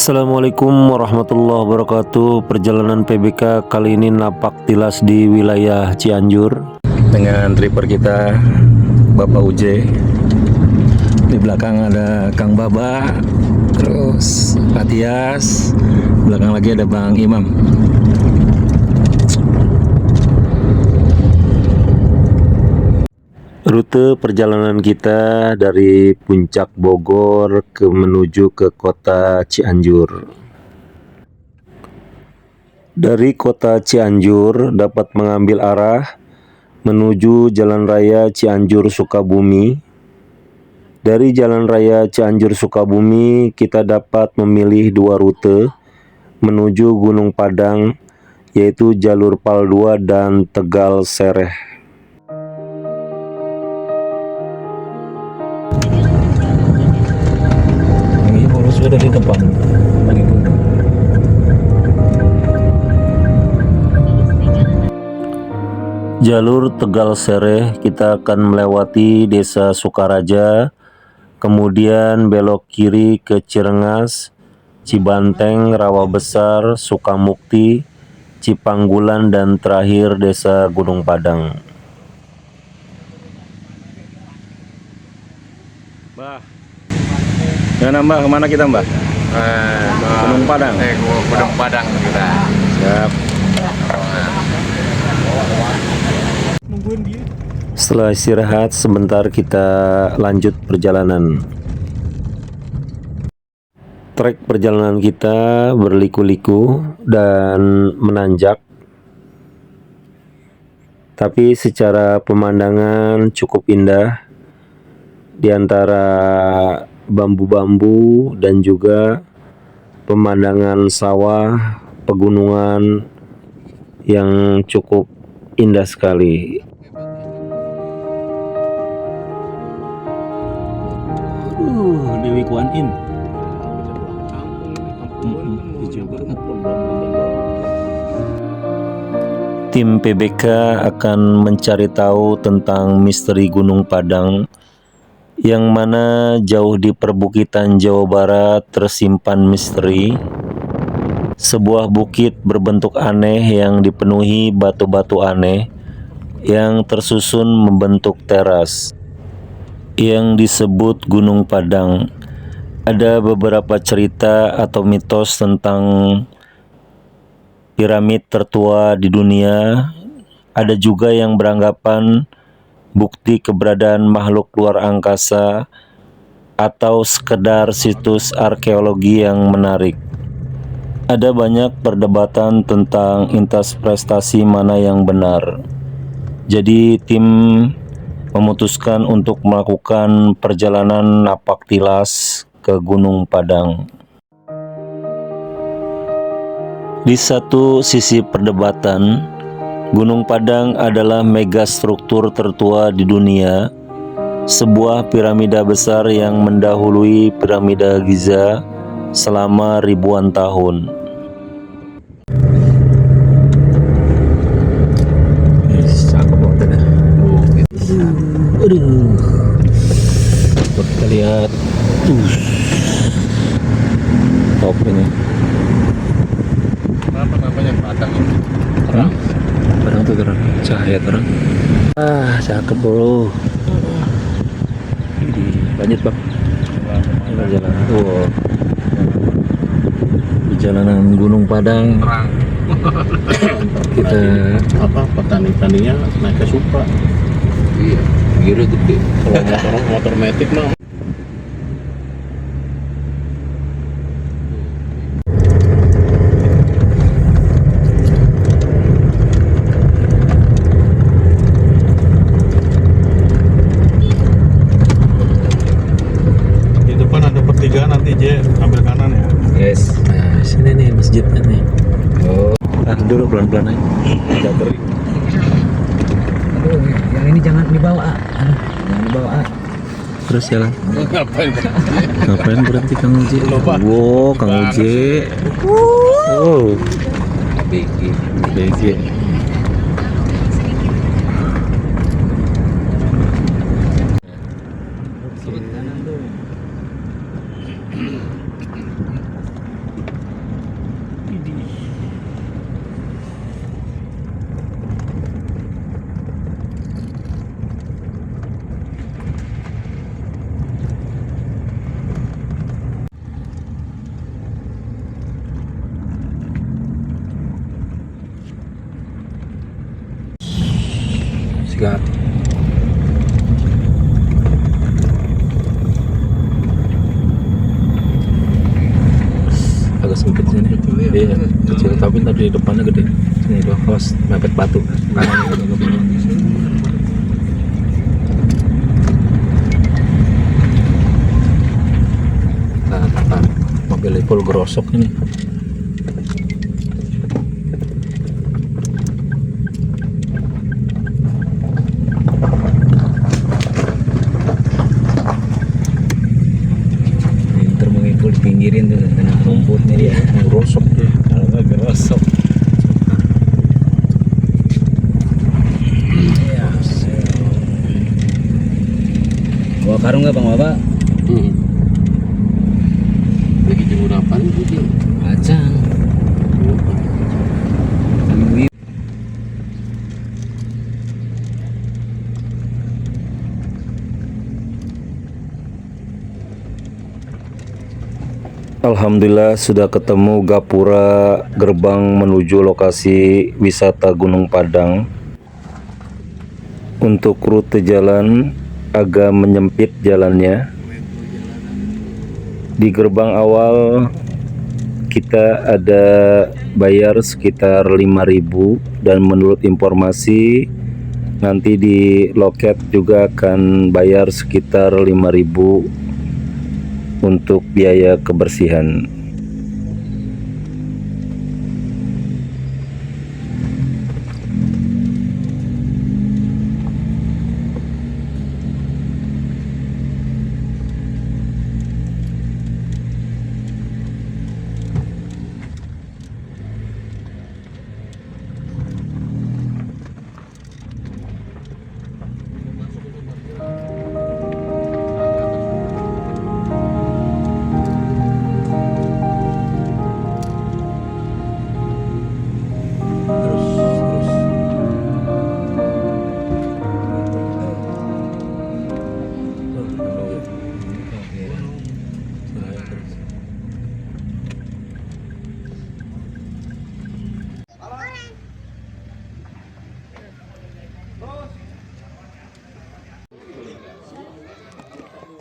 Assalamualaikum warahmatullahi wabarakatuh. Perjalanan PBK kali ini napak tilas di wilayah Cianjur dengan tripper kita Bapak Uje. Di belakang ada Kang Baba, terus Patias, belakang lagi ada Bang Imam. Rute perjalanan kita dari Puncak Bogor menuju ke kota Cianjur. Dari kota Cianjur dapat mengambil arah menuju Jalan Raya Cianjur Sukabumi. Dari Jalan Raya Cianjur Sukabumi kita dapat memilih dua rute menuju Gunung Padang, yaitu jalur Pal 2 dan Tegal Sereh. Sudah di depan lagi gunung. Jalur Tegal Sereh kita akan melewati Desa Sukaraja, kemudian belok kiri ke Cirengas, Cibanteng, Rawa Besar, Sukamukti, Cipanggulan, dan terakhir Desa Gunung Padang. Bah, gimana Mbak? Kemana kita Mbak? Gunung Padang. Gunung Padang kita. Siap. Setelah istirahat sebentar kita lanjut perjalanan. Trek perjalanan kita berliku-liku dan menanjak, tapi secara pemandangan cukup indah di antara bambu-bambu dan juga pemandangan sawah, pegunungan yang cukup indah sekali. Dewi Kuan Im. Tim PBK akan mencari tahu tentang misteri Gunung Padang, yang mana jauh di perbukitan Jawa Barat tersimpan misteri. Sebuah bukit berbentuk aneh yang dipenuhi batu-batu aneh yang tersusun membentuk teras yang disebut Gunung Padang. Ada beberapa cerita atau mitos tentang piramid tertua di dunia. Ada juga yang beranggapan bukti keberadaan makhluk luar angkasa atau sekedar situs arkeologi yang menarik. Ada banyak perdebatan tentang interpretasi mana yang benar. Jadi tim memutuskan untuk melakukan perjalanan napak tilas ke Gunung Padang. Di satu sisi perdebatan, Gunung Padang adalah megastruktur tertua di dunia, sebuah piramida besar yang mendahului piramida Giza selama ribuan tahun. Kita lihat top ini. Apa namanya Padang ini? Terang? Padang tuh terang, cahaya terang. Cakep bro. Lanjut bang. Perjalanan. Perjalanan Gunung Padang. Terang. Kita petani-petaninya naik ke Supra. Iya, gila gede. Kalau motor metik mah di depan ada pertigaan, nanti J ambil kanan ya. yes. Nah sini nih masjidnya nih. Oh, tahan dulu pelan-pelan aja. Udah beri. Aduh, yang ini jangan dibawa. Jangan dibawa. Terus jalan. Ngapain berhenti Kang Uji? Lupa. Wow, Kang Uji. Oh, BG. agak sempit sini. Iya, kecil tapi tadi depannya gede. Sini doang, awas mepet batu. Kanan juga boleh. Nah, mobil full gerosok ini. Termengikul pinggirin tuh kena rumputnya dia. Gerosok dia. Kalau nggak gerosok. Ya, bawa karung nggak bang Bapak? Lagi jemur apa nih? Kacang. Ibu-ibu. Alhamdulillah sudah ketemu gapura gerbang menuju lokasi wisata Gunung Padang. Untuk rute jalan agak menyempit jalannya. Di gerbang awal kita ada bayar sekitar 5.000 dan menurut informasi nanti di loket juga akan bayar sekitar 5.000 untuk biaya kebersihan.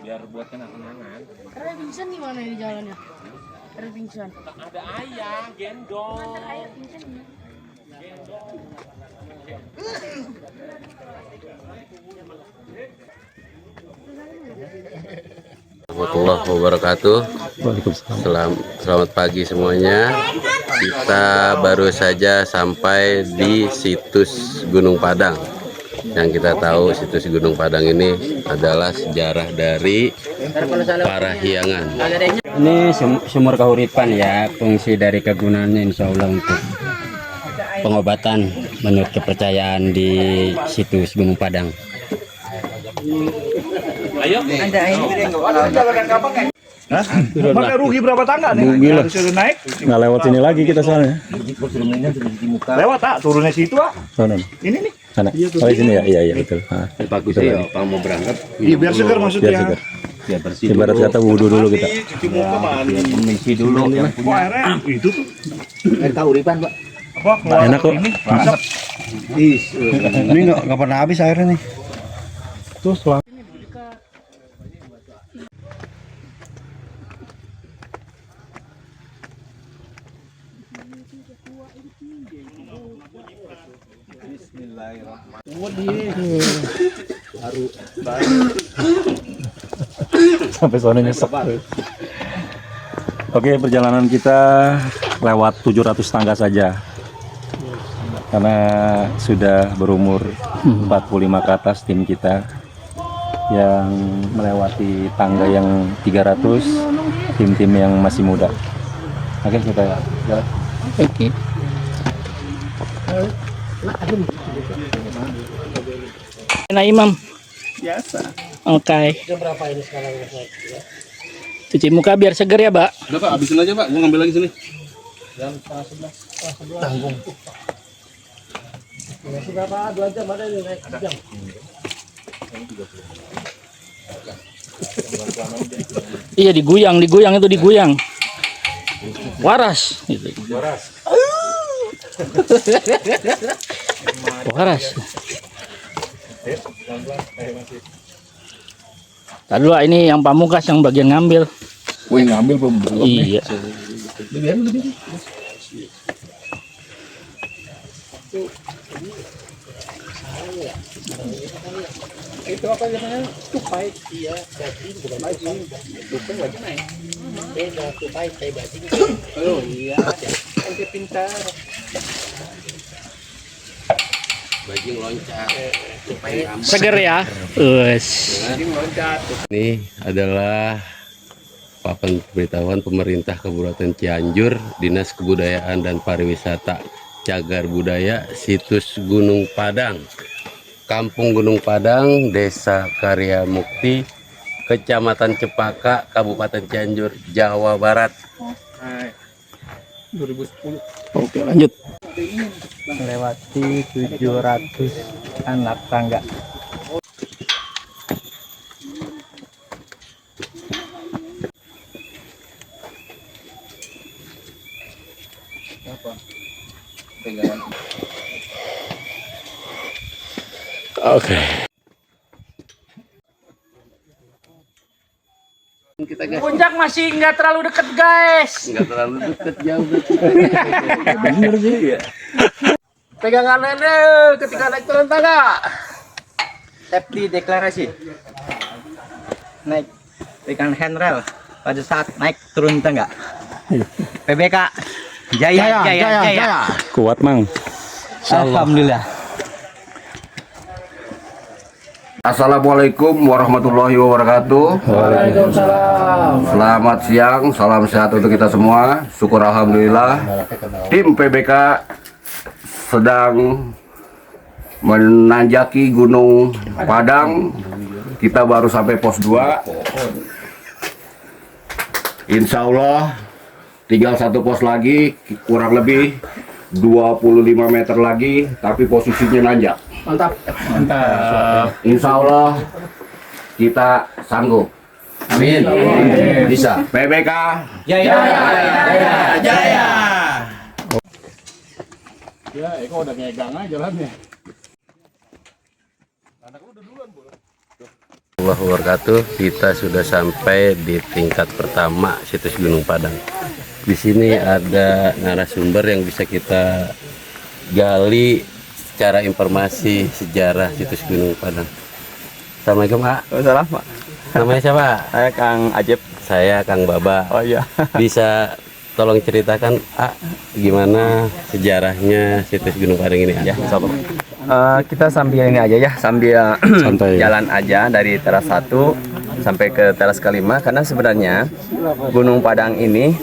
Biar buat kenang-kenangan. Karena pingsan di mana ini jalannya? Karena pingsan. Ada ayam, gendong. Ayah pingsan ya. Warahmatullahi wabarakatuh. Selamat pagi semuanya. Kita baru saja sampai di situs Gunung Padang. Yang kita tahu situs Gunung Padang ini adalah sejarah dari Parahyangan. Ini sumur kahuripan ya, fungsi dari kegunaannya insya Allah untuk pengobatan menurut kepercayaan di situs Gunung Padang. Pakai rugi berapa tangga nih? Rugi lah. Disuruh naik. Nggak lewat sini lagi kita soalnya. Lewat tak? Turunnya situ ah. Sana. Ini nih. Sana. Oh di sini ya? Iya betul. Bagus ya, Pak mau berangkat. Iya biar segar maksudnya. Biar segar. Ibarat kata wudhu dulu kita. Cuci muka mandi. Mengisi dulu. Wah airnya itu tuh. Air kahuripan Pak. Apa? Keluar Enak kok. ini. Masak. Ini nggak pernah habis airnya nih. Tuh setelah. Sampai sana nyesek. Oke, perjalanan kita lewat 700 tangga saja. Karena sudah berumur 45 ke atas tim kita yang melewati tangga yang 300, tim-tim yang masih muda. Oke, kita jalan. Oke. Nah Imam. Biasa. Oke. Cuci muka biar seger ya, Pak. Udah Pak, habisin aja Pak. Gua ngambil lagi sini. Iya diguyang itu diguyang. Waras. Gitu. Waras. Tadi ini yang pamungkas yang bagian ngambil. Wih, ngambil belum? Iya. Itu apa namanya? Tupai. Iya, cacing bukan bajing. Tupai bajing naik. Beda tupai kayak bajing. Oh iya, ente pintar. Bajing loncat. Tupai rambut. Seger ya. Bajing loncat. Ini adalah papan pemberitahuan pemerintah Kabupaten Cianjur, Dinas Kebudayaan dan Pariwisata, Cagar Budaya, situs Gunung Padang, Kampung Gunung Padang, Desa Karya Mukti, Kecamatan Cepaka, Kabupaten Cianjur, Jawa Barat. 2010. Oke, lanjut. Melewati 700 anak tangga. Oke. Puncak masih nggak terlalu deket guys. Nggak terlalu dekat, jauh. Bener sih ya. Pegangan ini ketika naik turun tangga. Safety deklarasi. Naik pegang handrail pada saat naik turun tangga. PBK Jaya. Kuat, Mang. Alhamdulillah. Assalamualaikum warahmatullahi wabarakatuh. Waalaikumsalam. Selamat siang, salam sehat untuk kita semua. Syukur alhamdulillah. Tim PBK sedang menanjaki Gunung Padang. Kita baru sampai pos 2. Insya Allah tinggal satu pos lagi, kurang lebih 25 meter lagi, tapi posisinya nanjak. Mantap. Insya Allah kita sanggup. Amin. Bisa. PBK Jaya. Ya, Eko udah ngegang aja jalannya. Warahmatullahi wabarakatuh. Kita sudah sampai di tingkat pertama situs Gunung Padang. Di sini ada narasumber yang bisa kita gali secara informasi sejarah situs Gunung Padang. Assalamualaikum, Pak. Salam, Pak. Namanya siapa? Saya Kang Ajep. Saya Kang Baba. Oh iya. Bisa tolong ceritakan, gimana sejarahnya situs Gunung Padang ini? Ya, insyaallah. Kita sambil ini aja ya, sambil Santai. jalan aja dari teras 1 sampai ke teras ke-5, karena sebenarnya Gunung Padang ini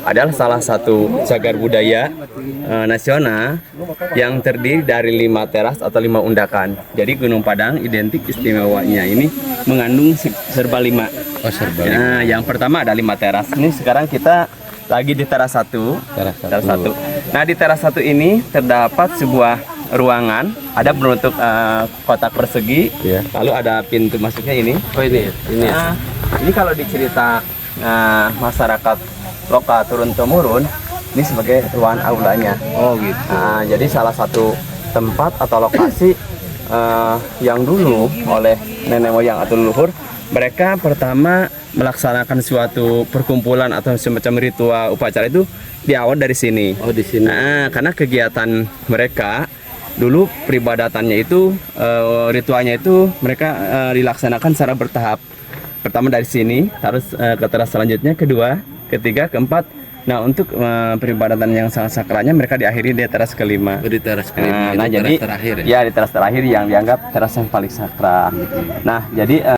adalah salah satu cagar budaya nasional yang terdiri dari 5 teras atau 5 undakan. Jadi Gunung Padang identik istimewanya ini mengandung serba 5. Oh, serba. Nah, yang pertama ada 5 teras. Ini sekarang kita lagi di teras 1. Teras 1. Nah, di teras 1 ini terdapat sebuah ruangan, ada berbentuk kotak persegi, lalu ada pintu masuknya ini. Oh, ini. Ini kalau dicerita masyarakat lokal turun temurun, ini sebagai ruangan aulanya. Oh, gitu. Nah, jadi salah satu tempat atau lokasi yang dulu oleh nenek moyang atau leluhur mereka pertama melaksanakan suatu perkumpulan atau semacam ritual upacara itu di awal dari sini. Oh, di sini. Nah, karena kegiatan mereka dulu peribadatannya itu ritualnya itu mereka dilaksanakan secara bertahap. Pertama dari sini, terus ke teras selanjutnya, kedua, ketiga, keempat. Nah, untuk peribadatan yang sangat sakralnya mereka diakhiri di teras kelima. Oh, di teras kelima. Nah, Itu jadi teras terakhir ya? ya di teras terakhir yang dianggap teras yang paling sakral. Nah, jadi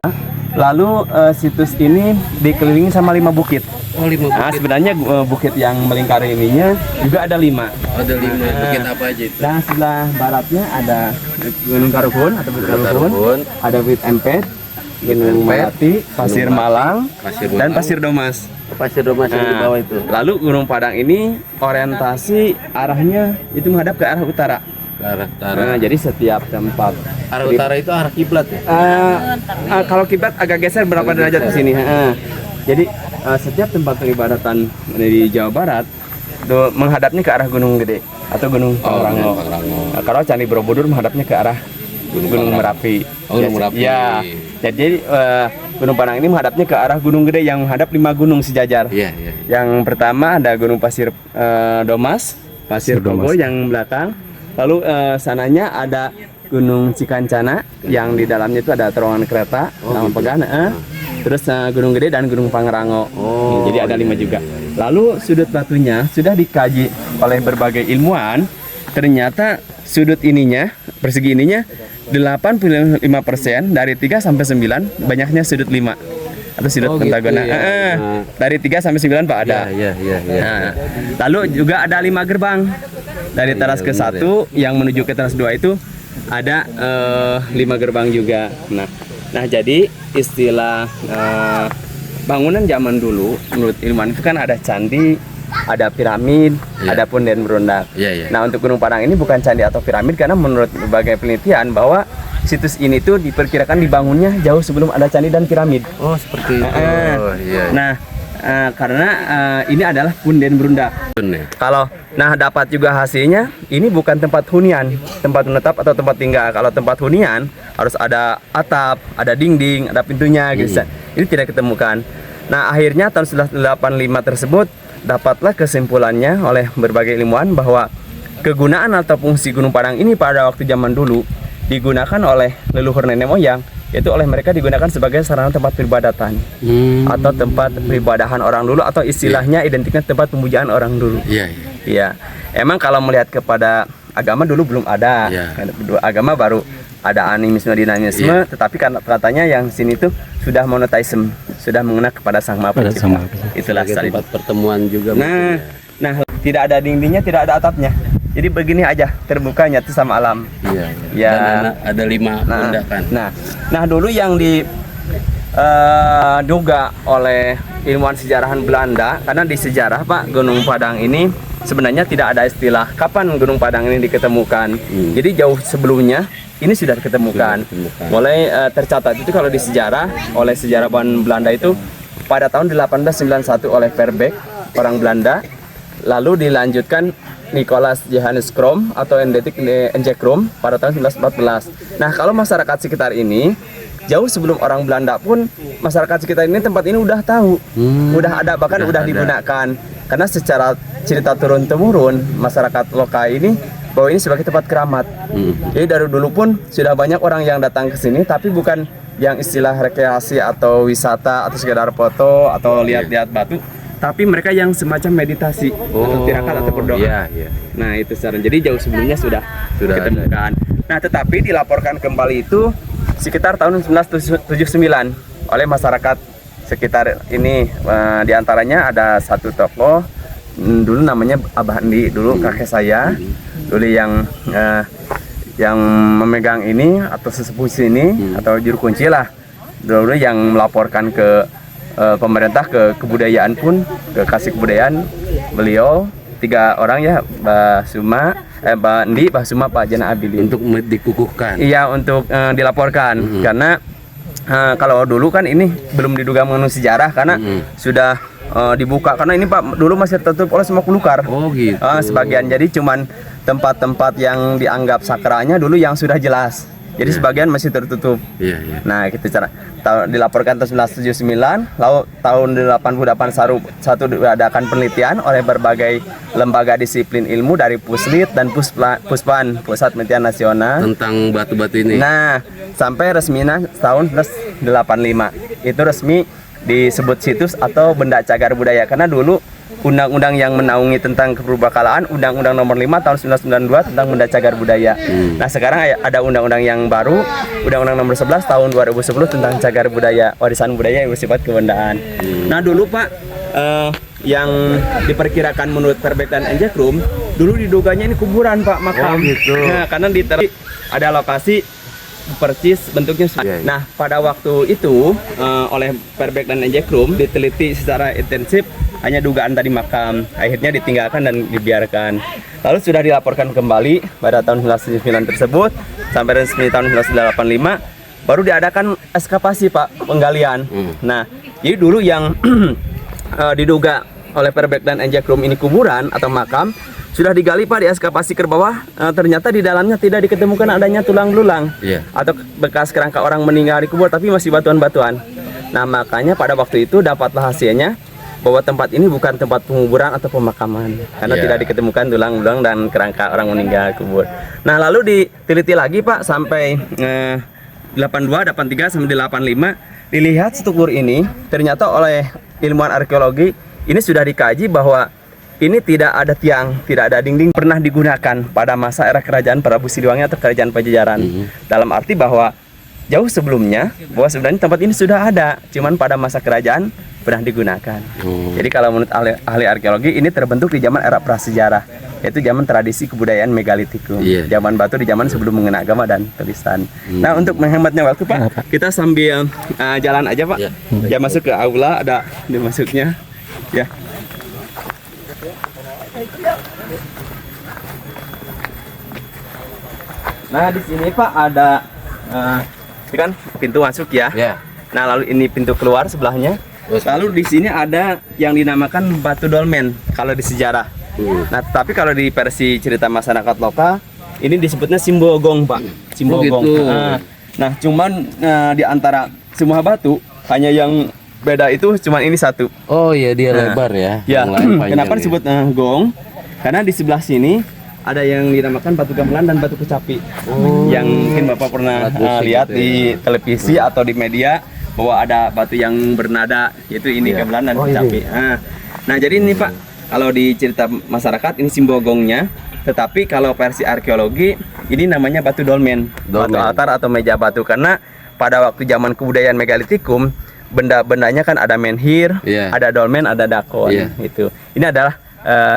lalu situs ini dikelilingi sama 5 bukit. Oh, 5 bukit. Nah, sebenarnya bukit yang melingkari ininya juga ada 5. Ada 5 bukit apa aja itu? Nah, sebelah baratnya ada Gunung Karuhun atau Bukit Karuhun, ada Bukit Empet, Gunung Melati, Pasir Malang, dan Pasir Domas. Pasir Domas yang di bawah itu. Lalu Gunung Padang ini orientasi arahnya itu menghadap ke arah utara. Ke arah utara. Nah, jadi setiap tempat Arah utara itu arah kiblat ya? kalau kiblat agak geser berapa derajat ke sini. Jadi setiap tempat peribadatan di Jawa Barat itu menghadapnya ke arah Gunung Gede atau Gunung Pangrango. Nah, kalau Candi Borobudur menghadapnya ke arah Gunung Merapi. Oh, Gunung Merapi. Ya. Jadi Gunung Padang ini menghadapnya ke arah Gunung Gede yang menghadap 5 gunung sejajar. Iya, iya. Yang pertama ada Gunung Pasir Domas, Pasir Kogo yang belakang. Lalu sananya ada Gunung Cikancana yang di dalamnya itu ada terowongan kereta sama pegan. Terus Gunung Gede dan Gunung Pangrango. Jadi ada 5 juga. Lalu sudut batunya sudah dikaji oleh berbagai ilmuwan. Ternyata sudut ininya, persegi ininya 85% dari 3 sampai 9, banyaknya sudut 5 atau sudut pentagonal. Dari 3 sampai 9 Pak ada. Iya. Nah, lalu juga ada 5 gerbang. Dari teras ke 1 yang menuju ke teras 2 itu ada 5 gerbang juga. Nah jadi istilah bangunan zaman dulu menurut ilmuwan itu kan ada candi, ada piramid, ada punden berundak. Nah untuk Gunung Padang ini bukan candi atau piramid karena menurut berbagai penelitian bahwa situs ini tuh diperkirakan dibangunnya jauh sebelum ada candi dan piramid. Oh seperti itu. Nah karena ini adalah punden berundak. Kalau dapat juga hasilnya ini bukan tempat hunian, tempat menetap atau tempat tinggal. Kalau tempat hunian harus ada atap, ada dinding, ada pintunya gitu. Ini tidak ketemukan. Nah akhirnya tahun 1985 tersebut dapatlah kesimpulannya oleh berbagai ilmuwan bahwa kegunaan atau fungsi Gunung Padang ini pada waktu zaman dulu digunakan oleh leluhur nenek moyang, yaitu oleh mereka digunakan sebagai sarana tempat peribadatan atau tempat peribadahan orang dulu, atau istilahnya identiknya tempat pemujaan orang dulu. Iya. Emang kalau melihat kepada agama dulu belum ada. Agama baru ada animisme, dinamisme, tetapi katanya yang sini tuh sudah monoteisme, sudah mengena kepada Sang Maha Pencipta. Itulah tempat pertemuan juga. Nah, tidak ada dindingnya, tidak ada atapnya. Jadi begini aja, terbuka nyatu sama alam. Iya. Dan ada 5 pundakan. Nah dulu yang diduga oleh ilmuwan sejarahan Belanda, karena di sejarah Pak Gunung Padang ini sebenarnya tidak ada istilah kapan Gunung Padang ini diketemukan. Jadi jauh sebelumnya ini sudah diketemukan. Mulai tercatat itu kalau di sejarah oleh sejarawan Belanda itu pada tahun 1891 oleh Verbeek, orang Belanda. Lalu dilanjutkan Nicolaas Johannes Crom atau Hendrik N.J. Crom pada tahun 1914. Nah kalau masyarakat sekitar ini jauh sebelum orang Belanda pun masyarakat sekitar ini tempat ini udah tahu, udah ada, bahkan udah digunakan. Karena secara cerita turun-temurun masyarakat lokal ini bahwa ini sebagai tempat keramat. Jadi dari dulu pun sudah banyak orang yang datang ke sini, tapi bukan yang istilah rekreasi atau wisata atau sekedar foto atau lihat-lihat batu, tapi mereka yang semacam meditasi atau tirakat atau berdoa. Nah itu secara, jadi jauh sebelumnya sudah diketemukan. Nah tetapi dilaporkan kembali itu sekitar tahun 1979 oleh masyarakat sekitar ini. Diantaranya ada satu tokoh dulu namanya Abah Andi, dulu kakek saya dulu yang memegang ini atau sesepuh sini atau juru kunci lah dulu yang melaporkan ke pemerintah, ke kebudayaan pun, ke Kasih Kebudayaan. Beliau 3 orang ya, Mbak Suma, Mbak Andi, Mbak Suma, Pak Jana Abili. Untuk dikukuhkan. Iya, untuk dilaporkan. Karena kalau dulu kan ini belum diduga mengenai sejarah karena sudah dibuka. Karena ini Pak dulu masih tertutup oleh semua belukar. Oh gitu. Sebagian, jadi cuman tempat-tempat yang dianggap sakralnya dulu yang sudah jelas. Jadi sebagian masih tertutup. Nah, gitu cara. Dilaporkan tahun 1979, lalu tahun 88 satu diadakan penelitian oleh berbagai lembaga disiplin ilmu dari Puslit dan Puspan, Pusat Penelitian Nasional tentang batu-batu ini. Nah, sampai resminya tahun 1985. Itu resmi disebut situs atau benda cagar budaya karena dulu undang-undang yang menaungi tentang kepurbakalaan, Undang-Undang Nomor 5 tahun 1992 tentang benda cagar budaya. Nah, sekarang ada undang-undang yang baru, Undang-Undang Nomor 11 tahun 2010 tentang cagar budaya, warisan budaya yang bersifat kebendaan. Nah, dulu Pak, yang diperkirakan menurut Verbeek dan N.J. Crom, dulu diduganya ini kuburan Pak, makam. Nah, karena di ada lokasi percis bentuknya. Nah, pada waktu itu oleh Verbeek dan N.J. Crom diteliti secara intensif, hanya dugaan tadi makam, akhirnya ditinggalkan dan dibiarkan. Lalu sudah dilaporkan kembali pada tahun 1999 tersebut sampai resmi tahun 1985 baru diadakan ekskavasi Pak, penggalian. Nah, jadi dulu yang diduga oleh Verbeek dan N.J. Crom ini kuburan atau makam sudah digali Pak, di ekskavasi ke bawah, ternyata di dalamnya tidak diketemukan adanya tulang belulang atau bekas kerangka orang meninggal dikubur, tapi masih batuan-batuan. Nah makanya pada waktu itu dapatlah hasilnya bahwa tempat ini bukan tempat penguburan atau pemakaman karena Iya. tidak diketemukan tulang-tulang dan kerangka orang meninggal kubur. Nah lalu diteliti lagi Pak sampai 82, 83 sampai 85 dilihat struktur ini ternyata oleh ilmuwan arkeologi ini sudah dikaji bahwa ini tidak ada tiang, tidak ada dinding, pernah digunakan pada masa era kerajaan Prabu Siliwangi atau kerajaan Pajajaran. Dalam arti bahwa jauh sebelumnya bahwa sebenarnya tempat ini sudah ada, cuman pada masa kerajaan pernah digunakan. Jadi kalau menurut ahli arkeologi ini terbentuk di zaman era prasejarah, yaitu zaman tradisi kebudayaan megalitikum, zaman batu di zaman sebelum mengenal agama dan tulisan. Nah untuk menghematnya waktu Pak, kita sambil jalan aja Pak, ya masuk ke aula ada dimasuknya, ya. Nah di sini Pak ada ini kan pintu masuk ya. Nah lalu ini pintu keluar sebelahnya. Lalu di sini ada yang dinamakan batu dolmen kalau di sejarah. Nah tapi kalau di versi cerita masyarakat lokal ini disebutnya simbogong Pak. Simbogong. Nah cuman di antara semua batu hanya yang beda itu cuman ini satu. Oh iya dia lebar ya. Ya. Yang lain panjang Kenapa ya. disebut gong? Karena di sebelah sini ada yang dinamakan batu gamelan dan batu kecapi. Yang mungkin Bapak pernah lihat di televisi atau di media bahwa ada batu yang bernada, yaitu ini gamelan dan kecapi. Nah jadi ini Pak, kalau di cerita masyarakat ini simbogongnya, tetapi kalau versi arkeologi ini namanya batu dolmen, batu altar atau meja batu, karena pada waktu zaman kebudayaan megalitikum benda-bendanya kan ada menhir, ada dolmen, ada dakon. Itu. Ini adalah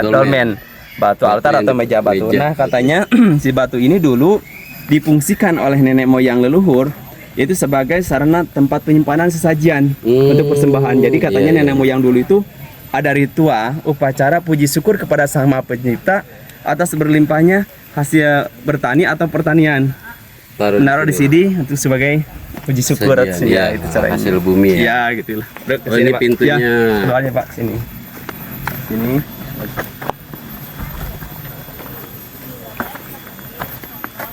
dolmen, batu altar atau meja batu. Nah katanya si batu ini dulu difungsikan oleh nenek moyang leluhur yaitu sebagai sarana tempat penyimpanan sesajian untuk persembahan. Jadi katanya nenek moyang dulu itu ada ritual upacara puji syukur kepada Sang Maha Pencipta atas berlimpahnya hasil bertani atau pertanian. Naruh di sini untuk sebagai puji syukur ya, itu caranya. Hasil bumi ya. Ya gitulah. Oh ini pintunya. Ya, keluarnya Pak sini. Sini.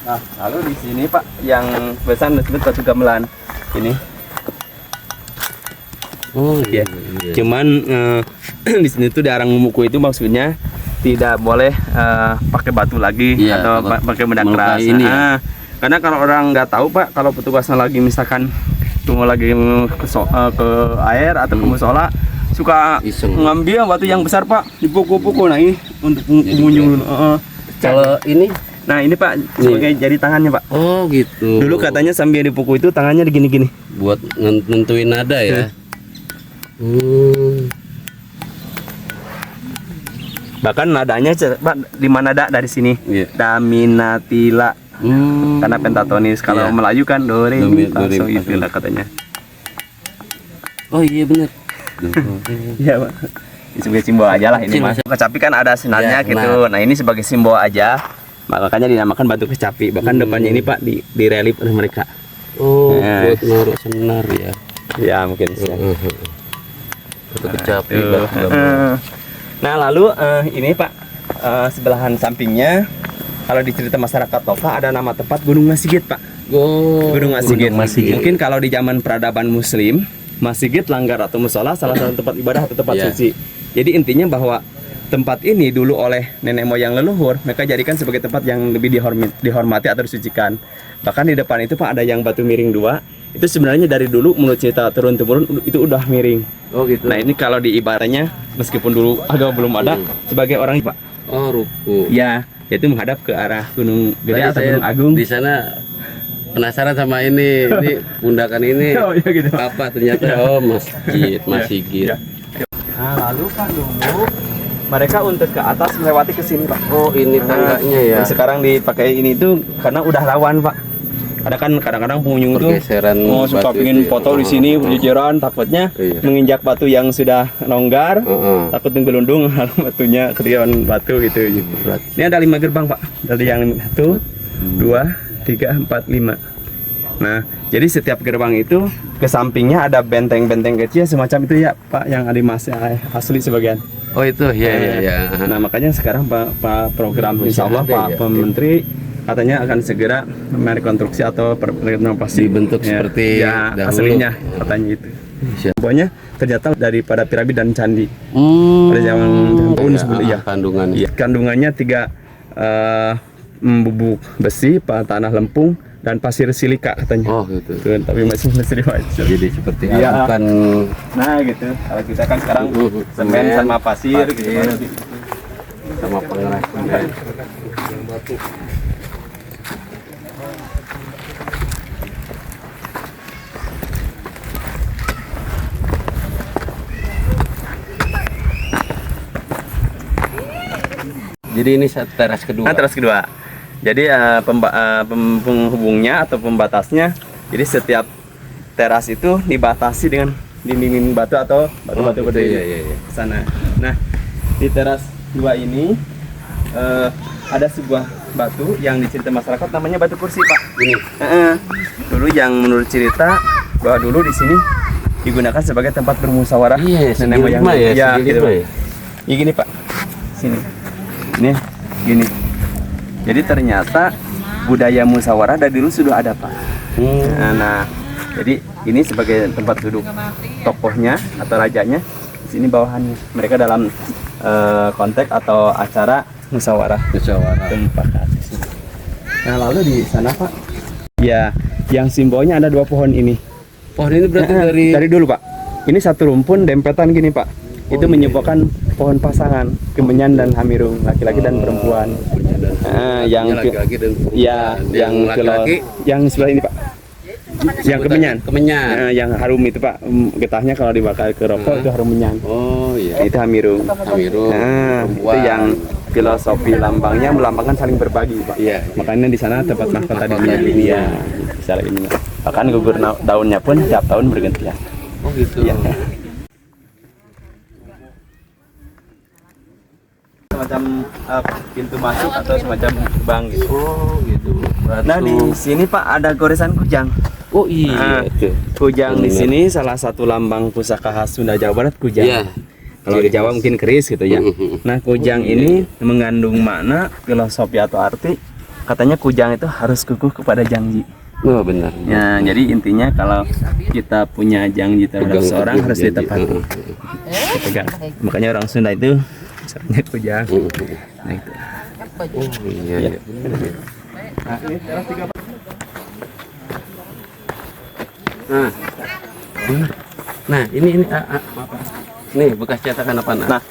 Nah, lalu di sini Pak yang besar disebut batu gamelan. Ini. Oh iya. Cuman di sini tuh di arang muku itu maksudnya tidak boleh pakai batu lagi atau pakai benda keras. Ini ya? Karena kalau orang nggak tahu Pak, kalau petugasnya lagi misalkan tunggu lagi ke air atau ke musola suka ngambil batu yang besar Pak, dipukul-pukul. Nah ini untuk pengunjung. Kalau ini, nah ini Pak sebagai jari tangannya Pak. oh gitu. Dulu katanya sambil dipukul itu tangannya digini-gini. Buat nentuin nada ya. Bahkan nadanya Pak di mana dari sini. Daminatila. Karena pentatonis. Kalau Melayu kan do re mi fa so itulah katanya. Oh iya benar. Iya Pak. Sebagai simbol aja lah ini Mas. Kecapi kan ada senarnya gitu. Nah ini sebagai simbol aja. Makanya dinamakan batu kecapi. Bahkan depannya ini Pak di relief oleh mereka. Oh, buat naruh senar ya. Ya mungkin. Batu kecapi. Nah lalu ini Pak sebelahan sampingnya kalau di cerita masyarakat lokal ada nama tempat Gunung Masigit Pak. Gunung Masigit. Mungkin kalau di zaman peradaban Muslim, Masigit langgar atau musola salah satu tempat ibadah atau tempat suci. Jadi intinya bahwa tempat ini dulu oleh nenek moyang leluhur mereka jadikan sebagai tempat yang lebih dihormati atau disucikan. Bahkan di depan itu Pak ada yang batu miring 2. Itu sebenarnya dari dulu menurut cerita turun-temurun itu udah miring. Oh gitu. Nah ini kalau di ibaratnya meskipun dulu agak belum ada sebagai orang Pak. Oh ruku. Ya, yaitu menghadap ke arah Gunung Gede atau Gunung Agung. Di sana penasaran sama ini pundakan ini. Oh iya gitu. Apa ternyata Masigit. Nah lalu Pak dulu mereka untuk ke atas melewati ke sini Pak. Oh ini tangganya ya. Sekarang dipakai ini tuh karena udah rawan Pak. Ada kan kadang-kadang pengunjung tuh suka pingin foto di sini berjejeran, takutnya menginjak batu yang sudah longgar, takut menggelundung batunya ketiban batu gitu. Ini ada 5 gerbang Pak. Dari yang 1, 2, 3, 4, 5. Nah, jadi setiap gerbang itu ke sampingnya ada benteng-benteng kecil semacam itu ya Pak, yang ada masih asli sebagian. Oh itu ya. Nah makanya sekarang Pak program Insya Allah Pak Menteri katanya akan segera merekonstruksi atau renovasi Dibentuk seperti ya dahulu. aslinya katanya itu. Pokoknya ternyata daripada piramid dan candi. Pada zaman tahun sebelum kandungan. Iya, kandungannya 3 bubuk besi, tanah lempung dan pasir silika katanya. Oh gitu. Tuh, tapi masih diwajib. Jadi seperti Iya. bukan Nah gitu. Kalau kita kan sekarang semen sama pasir gitu. sama pengeras. Jadi ini teras kedua. Nah, teras kedua. Jadi penghubungnya atau pembatasnya, jadi setiap teras itu dibatasi dengan dinding batu atau batu-batu gede iya. ke sana. Nah, di teras 2 ini ada sebuah batu yang dicerita masyarakat namanya batu kursi, Pak. Ini. Dulu yang menurut cerita bahwa dulu di sini digunakan sebagai tempat bermusyawarah Iya, nenek moyang. ya, gitu. ya. Ya gini, Pak. Sini. Nih, gini. Jadi ternyata budaya musyawarah dari dulu sudah ada, Pak. Nah, jadi ini sebagai tempat duduk tokohnya atau rajanya. Di sini bawahannya. Mereka dalam konteks atau acara musyawarah. Tempat. Nah, lalu di sana, Pak. Ya, yang simbolnya ada 2 pohon ini. Pohon ini berarti Dari dulu, Pak. Ini satu rumpun dempetan gini, Pak. Itu menyebabkan pohon pasangan, kemenyan dan hamirung, laki-laki dan perempuan. Yang laki-laki dan perempuan. Ya, yang laki-laki yang sebelah ini, Pak. Yang kemenyan. Kemenyan. Yang harum itu, Pak. Getahnya kalau dibakar ke rokok itu harum menyan. Oh iya. Itu hamirung. Hamirung. Nah, itu yang filosofi lambangnya melambangkan saling berbagi, Pak. Iya. Makanya di sana tempat mahkota dunia ini ya. Bisa lagi ini. Bahkan gugur daunnya pun tiap tahun bergantian. Oh gitu. Iya. Semacam pintu masuk atau semacam gerbang gitu. Oh gitu. Nah, di sini, Pak, ada goresan kujang. Oh iya. Kujang di sini salah satu lambang pusaka khas Sunda Jawa Barat, kujang. Iya. Kalau di Jawa mungkin keris gitu ya. Nah, kujang ini mengandung makna, filosofi atau arti. Katanya kujang itu harus kukuh kepada janji. Oh benar. Ya, jadi intinya kalau kita punya janji terhadap seorang harus ditepati. Pegang. Makanya orang Sunda itu misalnya kujang. Nah, itu. Oh iya. Nah, ini teras 3. Nah, ini nih bekas cetakan apa? Nah,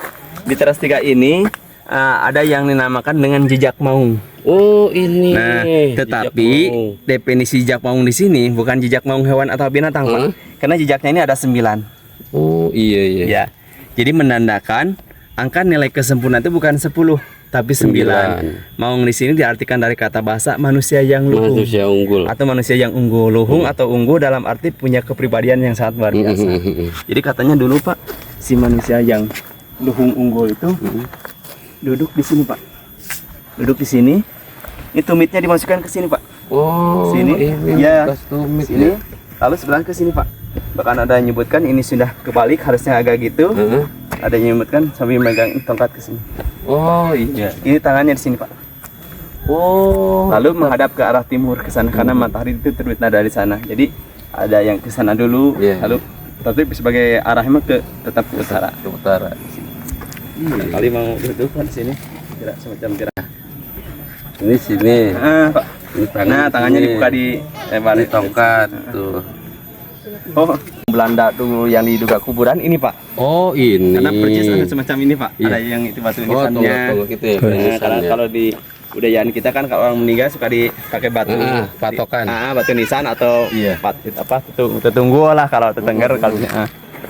di teras 3 ini ada yang dinamakan dengan jejak maung. Oh ini. Nah, tetapi definisi jejak maung di sini bukan jejak maung hewan atau binatang, Pak. Karena jejaknya ini ada 9. Oh iya. Ya. Jadi menandakan angka nilai kesempurnaan itu bukan 10, tapi 9. Maung di sini diartikan dari kata bahasa manusia yang luhung. Manusia unggul. Atau manusia yang unggul. Luhung atau unggul dalam arti punya kepribadian yang sangat luar biasa. Jadi katanya dulu, Pak, si manusia yang luhung unggul itu duduk di sini, Pak. Duduk di sini. Ini tumitnya dimasukkan ke sini, Pak. Oh, Sini. ini Ya. bekas tumit Sini. ya. Lalu sebelah ke sini, Pak. Bahkan ada yang menyebutkan ini sudah kebalik, harusnya agak gitu. Ada yang menyebutkan sambil megang tongkat ke sini. Oh iya. Ini tangannya di sini, Pak. Oh. Lalu menghadap ke arah timur ke sana karena matahari itu terbit dari sana. Jadi ada yang ke sana dulu, lalu tapi sebagai arahnya tetap ke utara. Ke utara. Kali mau duduk kan sini. Kira semacam kira. Ini sini. Pak. Nah, tangannya dibuka di lebar tongkat tuh. Oh, Belanda dulu yang diduga kuburan ini, Pak. Oh, ini. Karena percis ada semacam ini, Pak. Iya. Ada yang itu batu Oh, nisannya. tonggak gitu ya. Karena kalau di budayaan kita kan kalau orang meninggal suka dipakai batu patokan. Batu nisan atau Iya. tetunggu lah kalau tetengger kalau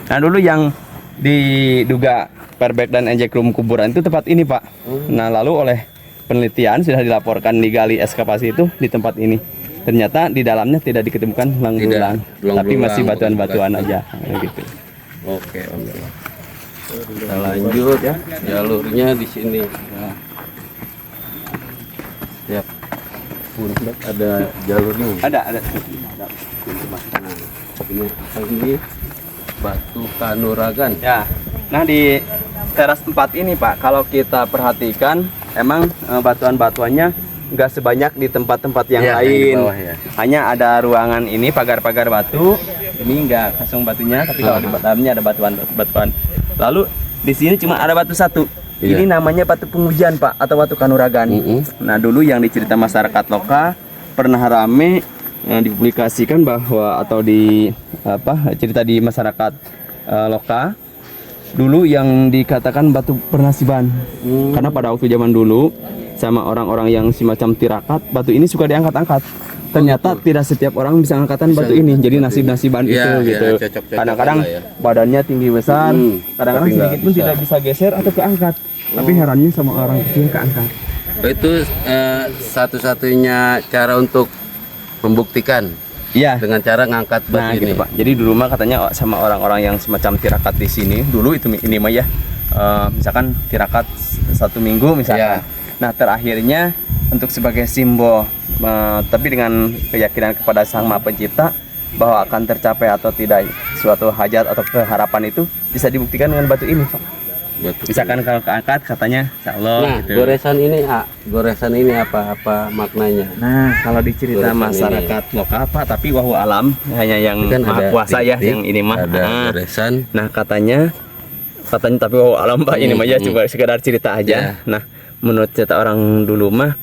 Nah, dulu yang diduga perbek dan ejek room kuburan itu tempat ini, Pak. Nah, lalu oleh penelitian sudah dilaporkan digali ekskavasi itu di tempat ini. Ternyata di dalamnya tidak diketemukan belang-belang, tapi masih batuan-batuan aja gitu. Oke. Kita lanjut ya. Jalurnya di sini. Ya. Pundak ada jalurnya. Ada. Ini batu Kanuragan. Ya. Nah, di teras 4 ini, Pak, kalau kita perhatikan emang batuan-batuannya nggak sebanyak di tempat-tempat yang Iya, lain. yang di bawah, ya. Hanya ada ruangan ini pagar-pagar batu. Ini nggak kosong batunya, tapi kalau di dalamnya ada batuan. Lalu di sini cuma ada batu satu. Iya. Ini namanya batu pengujian, Pak, atau batu kanuragan. Nah, dulu yang dicerita masyarakat lokal pernah rame dipublikasikan bahwa atau di cerita di masyarakat lokal dulu yang dikatakan batu pernasiban. Karena pada waktu zaman dulu sama orang-orang yang semacam tirakat, batu ini suka diangkat-angkat. Ternyata tidak setiap orang bisa angkatan batu ini. Jadi nasib-nasiban itu gitu. Kadang-kadang badannya tinggi besar, kadang-kadang sedikit pun tidak bisa geser atau keangkat. Tapi herannya sama orang kecil keangkat. Itu satu-satunya cara untuk membuktikan. Iya. Dengan cara ngangkat batu ini. Gitu, Pak. Jadi dulu mah katanya sama orang-orang yang semacam tirakat di sini. Dulu itu ini mah ya. Misalkan tirakat 1 minggu misalkan. Nah, terakhirnya untuk sebagai simbol tapi dengan keyakinan kepada Sang Maha Pencipta bahwa akan tercapai atau tidak suatu hajat atau keharapan itu bisa dibuktikan dengan batu ini, Pak. Misalkan kalau keangkat katanya insyaallah Nah, gitu. goresan ini apa maknanya? Nah, kalau dicerita Goresan masyarakat lokal, Pak, tapi wahu alam hanya yang Kan maha ada kuasa ya titik, yang ini mah. ada goresan. Nah, katanya tapi wahu alam, Pak, ini mah ya cuma sekedar cerita aja. Nah, menurut cerita orang dulu mah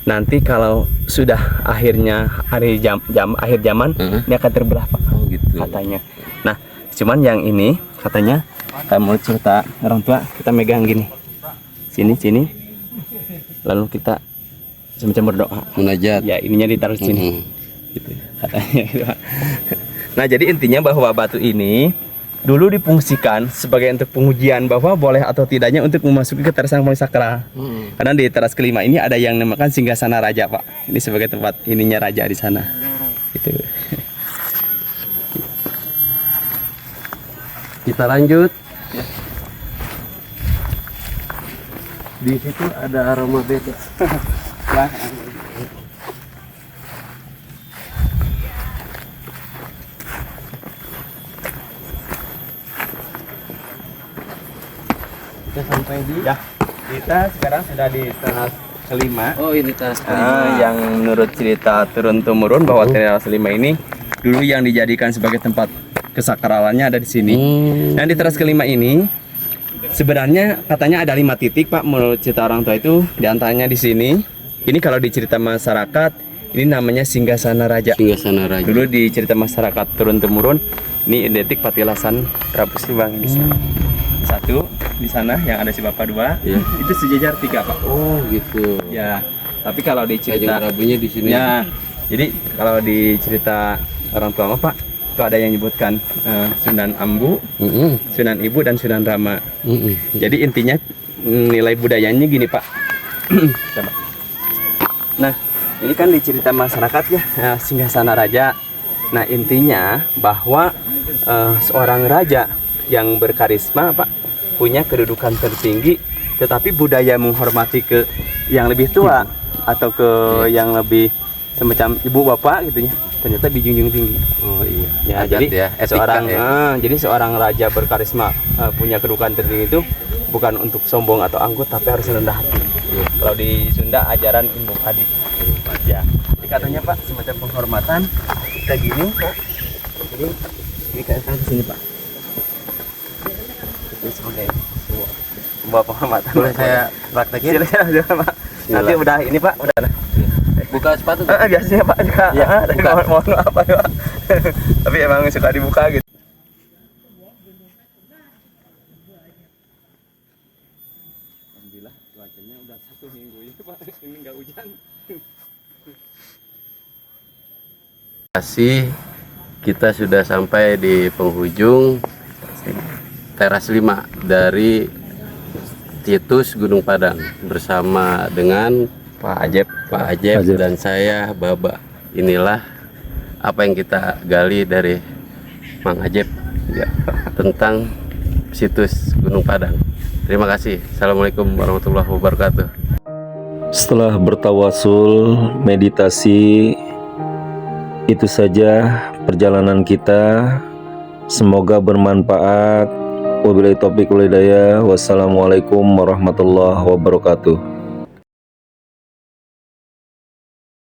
nanti kalau sudah akhirnya akhir zaman ini akan terbelah, Pak. Oh gitu. Katanya. Nah, cuman yang ini katanya kalau menurut cerita orang tua kita megang gini. Sini. Lalu kita semacam berdoa. Munajat. Ya, ininya ditaruh sini. Gitu katanya. Nah, jadi intinya bahwa batu ini dulu difungsikan sebagai untuk pengujian bahwa boleh atau tidaknya untuk memasuki ke teras yang paling sakral. Karena di teras kelima ini ada yang namakan singgasana raja, Pak. Ini sebagai tempat ininya raja di sana. Gitu. Kita lanjut. Di situ ada aroma beda. Kita sampai di kita sekarang sudah di teras kelima. Oh, ini teras kelima. Yang menurut cerita turun temurun bahwa teras kelima ini dulu yang dijadikan sebagai tempat kesakralannya ada di sini. Dan di teras kelima ini sebenarnya katanya ada 5 titik, Pak, menurut cerita orang tua itu. Di antaranya di sini. Ini kalau di cerita masyarakat ini namanya singgasana raja. Singgasana raja. Dulu di cerita masyarakat turun temurun ini identik patilasan Prabu Siliwangi di sana. Satu di sana yang ada si Bapak 2. Itu sejajar 3, Pak. Oh gitu. Ya, tapi kalau di cerita Prabunya di sini. ya, jadi kalau di cerita orang tua mah, Pak, itu ada yang menyebutkan Sunan Ambu, Sunan Ibu, dan Sunan Rama. Jadi intinya nilai budayanya gini, Pak. Coba. Nah, ini kan di cerita masyarakat ya, singgasana raja. Nah, intinya bahwa seorang raja yang berkarisma, Pak, punya kedudukan tertinggi, tetapi budaya menghormati ke yang lebih tua atau ke yang lebih semacam ibu bapak gitu ya, ternyata dijunjung tinggi. Oh iya. Ya, Adat jadi ya, etika seorang ya. jadi seorang raja berkarisma punya kedudukan tertinggi itu bukan untuk sombong atau angkuh, tapi harus rendah hati. Kalau di Sunda ajaran induk adik. Ya. Jadi katanya, Pak, semacam penghormatan kita gini, Pak. Jadi ini ke sini, Pak. Ini sebagai sebuah penghormatan. Boleh saya praktekin? Silakan, Pak. Nanti udah ini, Pak, udah. Buka sepatu. Biasanya, Pak, juga. Ya, Tapi buka. mohon maaf, Pak. Tapi emang suka dibuka gitu. Alhamdulillah cuacanya udah 1 minggu ini, Pak. Ini nggak hujan. Kasih, kita sudah sampai di penghujung teras 5 dari situs Gunung Padang bersama dengan Pak Ajep. Pak Ajep dan saya Baba. Inilah apa yang kita gali dari Mang Ajep tentang situs Gunung Padang. Terima kasih. Assalamualaikum warahmatullahi wabarakatuh. Setelah bertawasul, meditasi, itu saja perjalanan kita. Semoga bermanfaat. Wabillahi taufiq wal hidayah. Wassalamualaikum warahmatullahi wabarakatuh.